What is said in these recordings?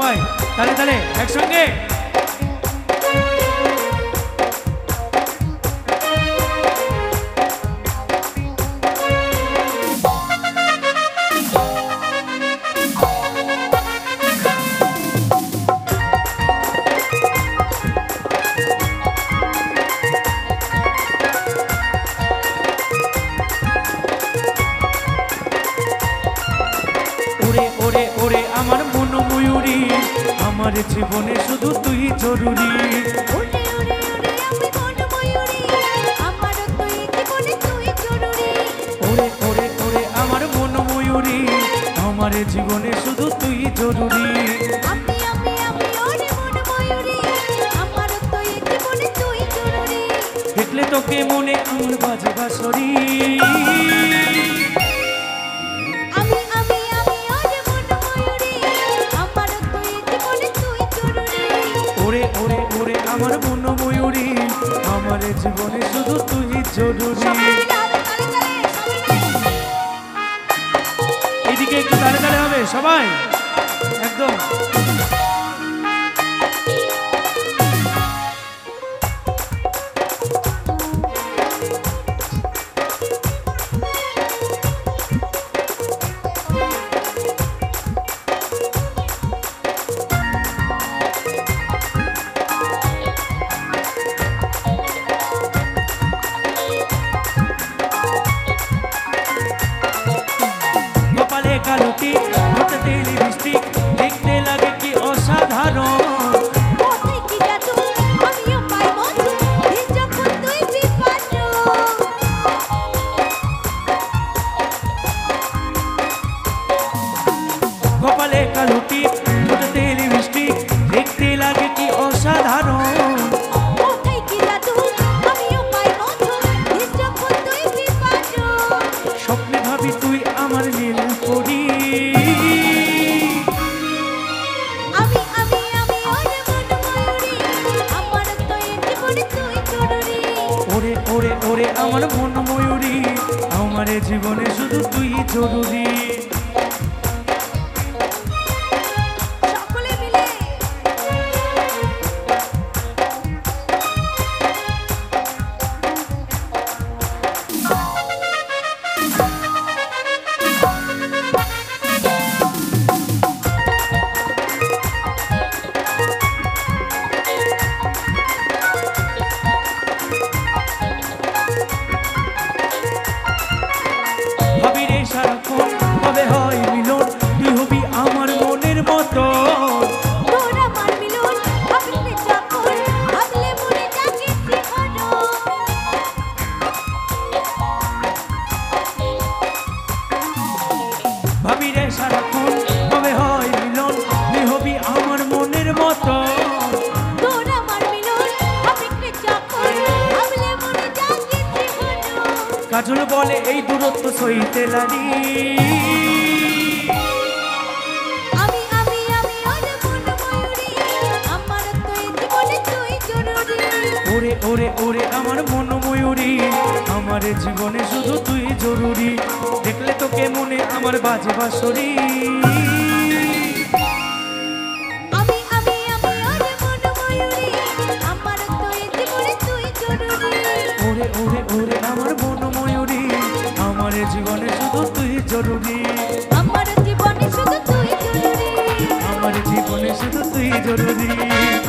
সবাই তালে তালে একসঙ্গে। ওরে ওরে ওরে আমার মন ময়ূরী, আমার জীবনে শুধু তুই জরুরি। ওরে ওরে ওরে আমি মন ময়ূরী, আমার তুই জীবনে তুই জরুরি। ওরে ওরে ওরে আমার মন ময়ূরী, আমার জীবনে শুধু তুই জরুরি। আমি ওরে মন ময়ূরী, আমার তুই জীবনে তুই জরুরি। দেখলে তোকে মনে আমার বাজে বাঁশরি। আমি ওরে মন ময়ূরী, আমার তুই জীবনে তুই জরুরি। ওরে ওরে ওরে আমার মন ময়ূরী, আমার জীবনে শুধু তুই জরুরি। সবাই মিলে হবে তালে তালে, সবাই মিলে। এদিকে একটু তালে তালে হবে সবাই একদম। কপালে কালুটি হতে তেলি বৃষ্টি, দেখতে লাগে কি অসাধারণ। কোথায় কি জাদু, আমিও পাই মধু, দিন যখন তুই বিপাশু। কপালে কালুটি হতে তেলি বৃষ্টি, দেখতে লাগে কি অসাধারণ। কোথায় কি জাদু, আমিও পাই মধু, দিন যখন তুই বিপাশু। স্বপ্নে ভাবি তুই আমার নীল পরি। আমি ওরে মন ময়ূরী, আমার তুই জীবনে তুই জরুরি। ওরে ওরে ওরে আমার মন ময়ূরী, আমার জীবনে শুধু তুই জরুরি। সকলে মিলে ভাবি রে সারাক্ষণ কবে হয় মিলন, তুই হবি আমার মনের মতো। তোর আমার মিলন, ভাবলে যখন, ভাবলে মনে জাগে শিহরণ। ভাবি রে সারাক্ষণ কবে হয় মিলন, তুই হবি আমার মনের মতো। তোর আমার মিলন, ভাবলে যখন, ভাবলে মনে জাগে শিহরণ। কাজল বলে এই দূরত্ব সইতে লারি। আমি ওরে মন ময়ূরী, আমার তুই জীবনে তুই জরুরি। ওরে ওরে ওরে আমার মন ময়ূরী, আমার জীবনে শুধু তুই জরুরি। দেখলে তোকে মনে আমার বাজে বাঁশরি। আমি ওরে মন ময়ূরী, আমার তুই জীবনে তুই জরুরি। ওরে ওরে ওরে আমার মন ময়ূরী, আমার জীবনে শুধু তুই জরুরি। আমার জীবনে শুধু তুই জরুরি। আমার জীবনে শুধু তুই জরুরি।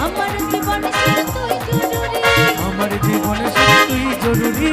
আমার জীবনে শুধু তুই জরুরি। আমার জীবনে শুধু তুই জরুরি।